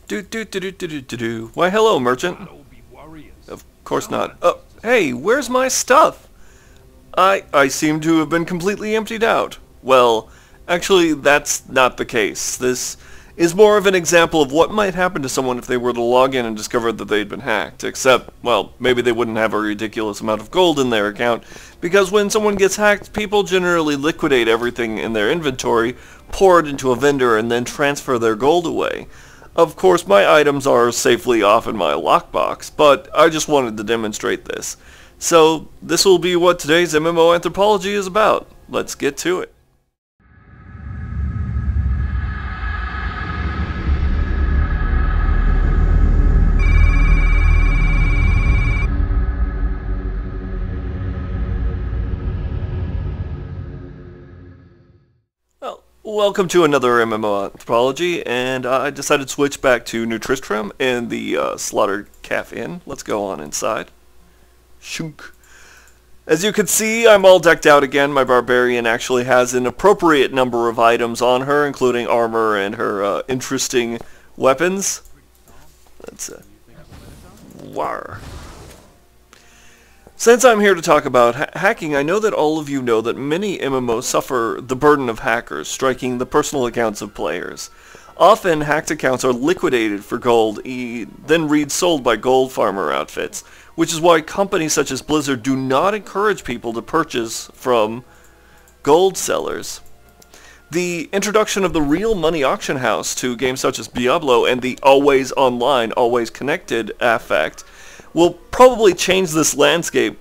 Why, hello, merchant. Of course not. Hey, where's my stuff? I seem to have been completely emptied out. Well, actually, that's not the case. This is more of an example of what might happen to someone if they were to log in and discover that they'd been hacked. Except, well, maybe they wouldn't have a ridiculous amount of gold in their account, because when someone gets hacked, people generally liquidate everything in their inventory, pour it into a vendor, and then transfer their gold away. Of course, my items are safely off in my lockbox, but I just wanted to demonstrate this. So, this will be what today's MMO Anthropology is about. Let's get to it. Welcome to another MMO Anthropology, and I decided to switch back to Nutristram and the Slaughtered Calf Inn. Let's go on inside. Shunk. As you can see, I'm all decked out again. My barbarian actually has an appropriate number of items on her, including armor and her interesting weapons. That's war. Since I'm here to talk about hacking, I know that all of you know that many MMOs suffer the burden of hackers striking the personal accounts of players. Often, hacked accounts are liquidated for gold, then resold by gold farmer outfits, which is why companies such as Blizzard do not encourage people to purchase from gold sellers. The introduction of the real money auction house to games such as Diablo and the always online, always connected affect will probably change this landscape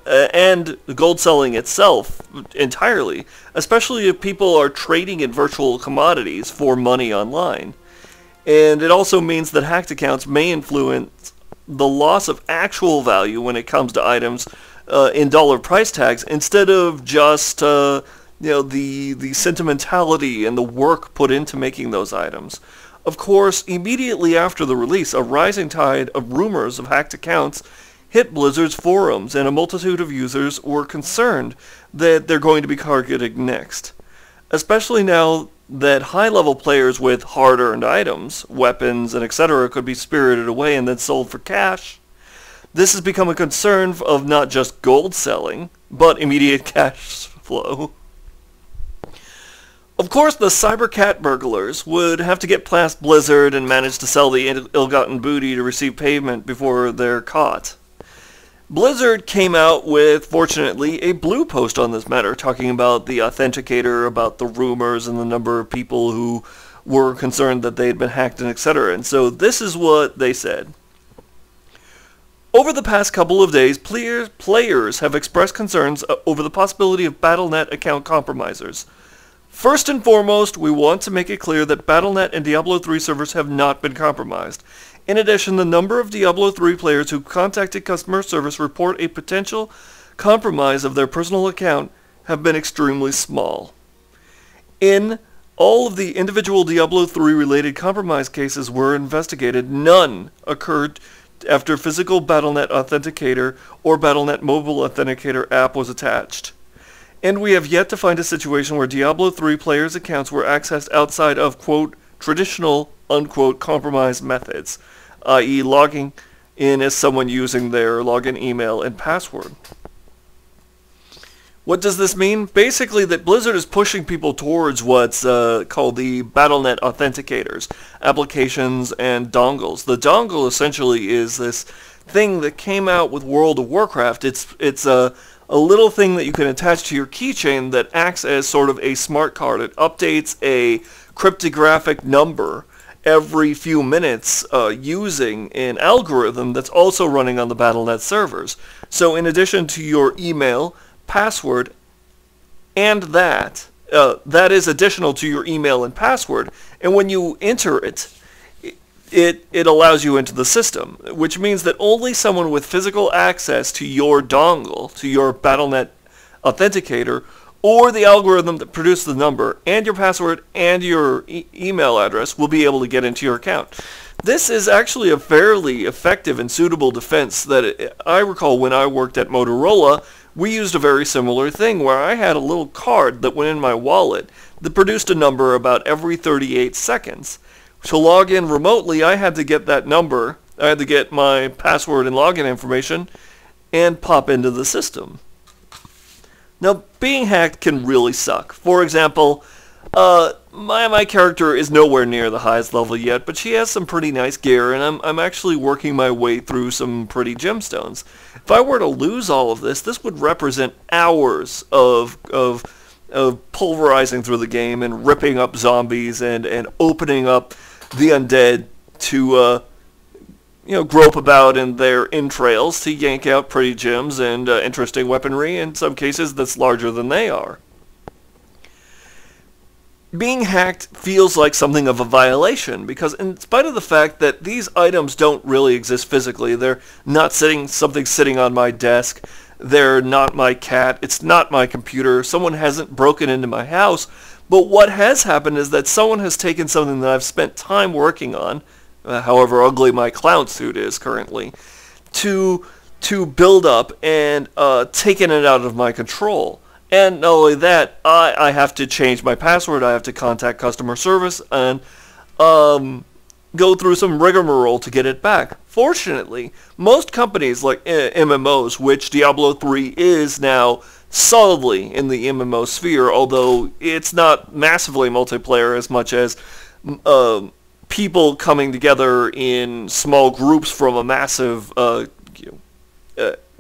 and gold selling itself entirely, especially if people are trading in virtual commodities for money online. And it also means that hacked accounts may influence the loss of actual value when it comes to items in dollar price tags, instead of just the sentimentality and the work put into making those items. Of course, immediately after the release, a rising tide of rumors of hacked accounts hit Blizzard's forums, and a multitude of users were concerned that they're going to be targeted next. Especially now that high-level players with hard-earned items, weapons, and etc. could be spirited away and then sold for cash. This has become a concern of not just gold selling, but immediate cash flow. Of course, the cybercat burglars would have to get past Blizzard and manage to sell the ill-gotten booty to receive payment before they're caught. Blizzard came out with, fortunately, a blue post on this matter, talking about the Authenticator, about the rumors and the number of people who were concerned that they had been hacked and etc. And so this is what they said. Over the past couple of days, players have expressed concerns over the possibility of Battlenet account compromisers. First and foremost, we want to make it clear that Battlenet and Diablo 3 servers have not been compromised. In addition, the number of Diablo 3 players who contacted customer service report a potential compromise of their personal account have been extremely small. In all of the individual Diablo 3 related compromise cases were investigated, none occurred after physical Battlenet Authenticator or Battlenet mobile Authenticator app was attached. And we have yet to find a situation where Diablo 3 players' accounts were accessed outside of, quote, traditional, unquote, compromise methods, i.e. logging in as someone using their login email and password. What does this mean? Basically that Blizzard is pushing people towards what's called the Battlenet Authenticators, applications and dongles. The dongle essentially is this thing that came out with World of Warcraft. It's a little thing that you can attach to your keychain that acts as sort of a smart card. It updates a cryptographic number every few minutes using an algorithm that's also running on the Battlenet servers. So in addition to your email, password, and that is additional to your email and password, and when you enter it, it allows you into the system, which means that only someone with physical access to your dongle, to your Battlenet Authenticator, or the algorithm that produced the number, and your password, and your email address will be able to get into your account. This is actually a fairly effective and suitable defense that I recall when I worked at Motorola. We used a very similar thing where I had a little card that went in my wallet that produced a number about every 38 seconds. To log in remotely, I had to get that number. I had to get my password and login information and pop into the system. Now, being hacked can really suck. For example, my character is nowhere near the highest level yet, but she has some pretty nice gear, and I'm actually working my way through some pretty gemstones. If I were to lose all of this, this would represent hours of pulverizing through the game and ripping up zombies and opening up the undead to grope about in their entrails to yank out pretty gems and interesting weaponry, in some cases that's larger than they are. Being hacked feels like something of a violation, because in spite of the fact that these items don't really exist physically, they're not something sitting on my desk, they're not my cat, it's not my computer, someone hasn't broken into my house, but what has happened is that someone has taken something that I've spent time working on, however ugly my clown suit is currently, to build up and taken it out of my control. And not only that, I have to change my password, I have to contact customer service, and go through some rigmarole to get it back. Fortunately, most companies like MMOs, which Diablo 3 is now solidly in the MMO sphere, although it's not massively multiplayer as much as people coming together in small groups from a massive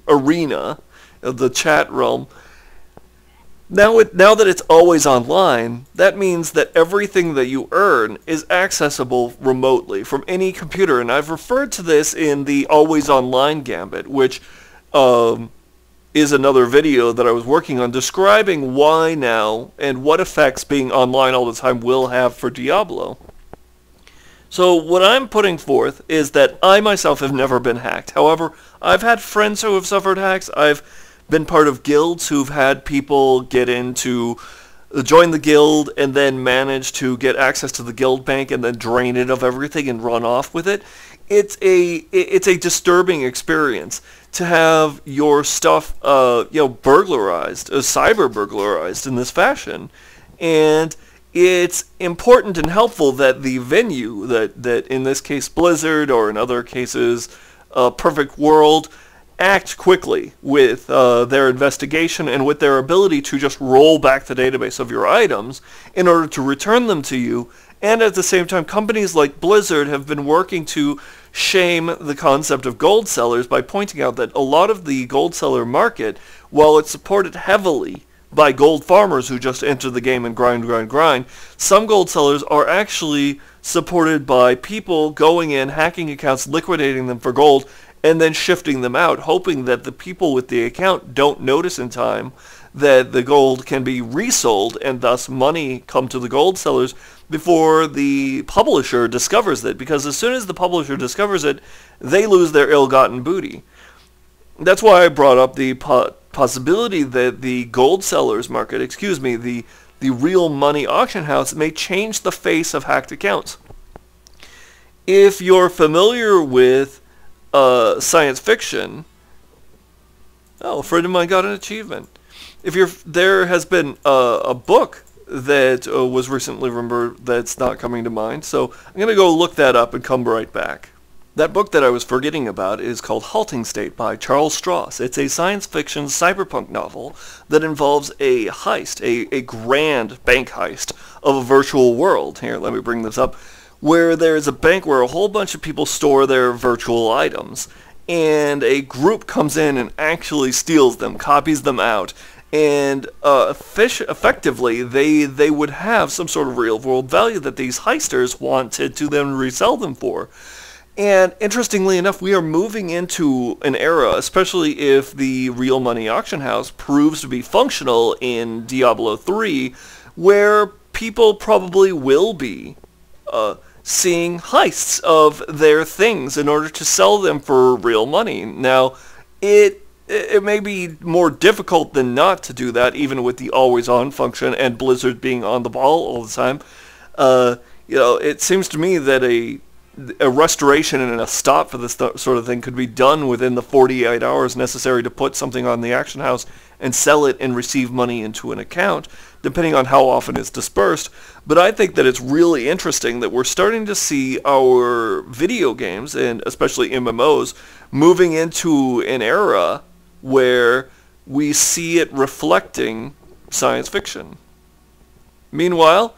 arena, the chat realm. Now that it's always online, that means that everything that you earn is accessible remotely from any computer. And I've referred to this in the always online gambit, which is another video that I was working on describing why now and what effects being online all the time will have for Diablo. So what I'm putting forth is that I myself have never been hacked. However, I've had friends who have suffered hacks. I've been part of guilds who've had people join the guild and then manage to get access to the guild bank and then drain it of everything and run off with it. It's a disturbing experience to have your stuff burglarized, cyber burglarized in this fashion. And it's important and helpful that the venue, that in this case Blizzard, or in other cases Perfect World, act quickly with their investigation and with their ability to just roll back the database of your items in order to return them to you. And at the same time, companies like Blizzard have been working to shame the concept of gold sellers by pointing out that a lot of the gold seller market, while it's supported heavily by gold farmers who just enter the game and grind, some gold sellers are actually supported by people going in, hacking accounts, liquidating them for gold, and then shifting them out, hoping that the people with the account don't notice in time that the gold can be resold and thus money come to the gold sellers before the publisher discovers it, because as soon as the publisher discovers it, they lose their ill-gotten booty. That's why I brought up the possibility that the gold sellers market, the real money auction house, may change the face of hacked accounts. If you're familiar with science fiction, a friend of mine got an achievement. There has been a book that was recently remembered that's not coming to mind, so I'm going to go look that up and come right back. That book that I was forgetting about is called Halting State by Charles Stross. It's a science fiction cyberpunk novel that involves a heist, a grand bank heist of a virtual world. Here, let me bring this up. Where there's a bank where a whole bunch of people store their virtual items, and a group comes in and actually steals them, copies them out, and effectively they would have some sort of real-world value that these heisters wanted to then resell them for. And interestingly enough, we are moving into an era, especially if the real money auction house proves to be functional in Diablo 3, where people probably will be seeing heists of their things in order to sell them for real money. Now, it may be more difficult than not to do that, even with the always-on function and Blizzard being on the ball all the time. It seems to me that a restoration and a stop for this sort of thing could be done within the 48 hours necessary to put something on the auction house and sell it and receive money into an account, depending on how often it's dispersed. But I think that it's really interesting that we're starting to see our video games, and especially MMOs, moving into an era where we see it reflecting science fiction. Meanwhile,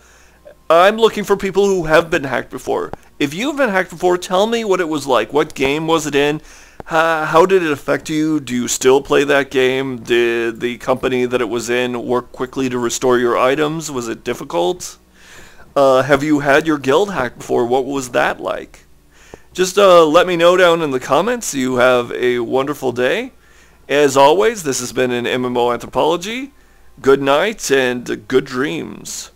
I'm looking for people who have been hacked before. If you've been hacked before, tell me what it was like. What game was it in? How did it affect you? Do you still play that game? Did the company that it was in work quickly to restore your items? Was it difficult? Have you had your guild hacked before? What was that like? Just let me know down in the comments. You have a wonderful day. As always, this has been an MMO Anthropology. Good night and good dreams.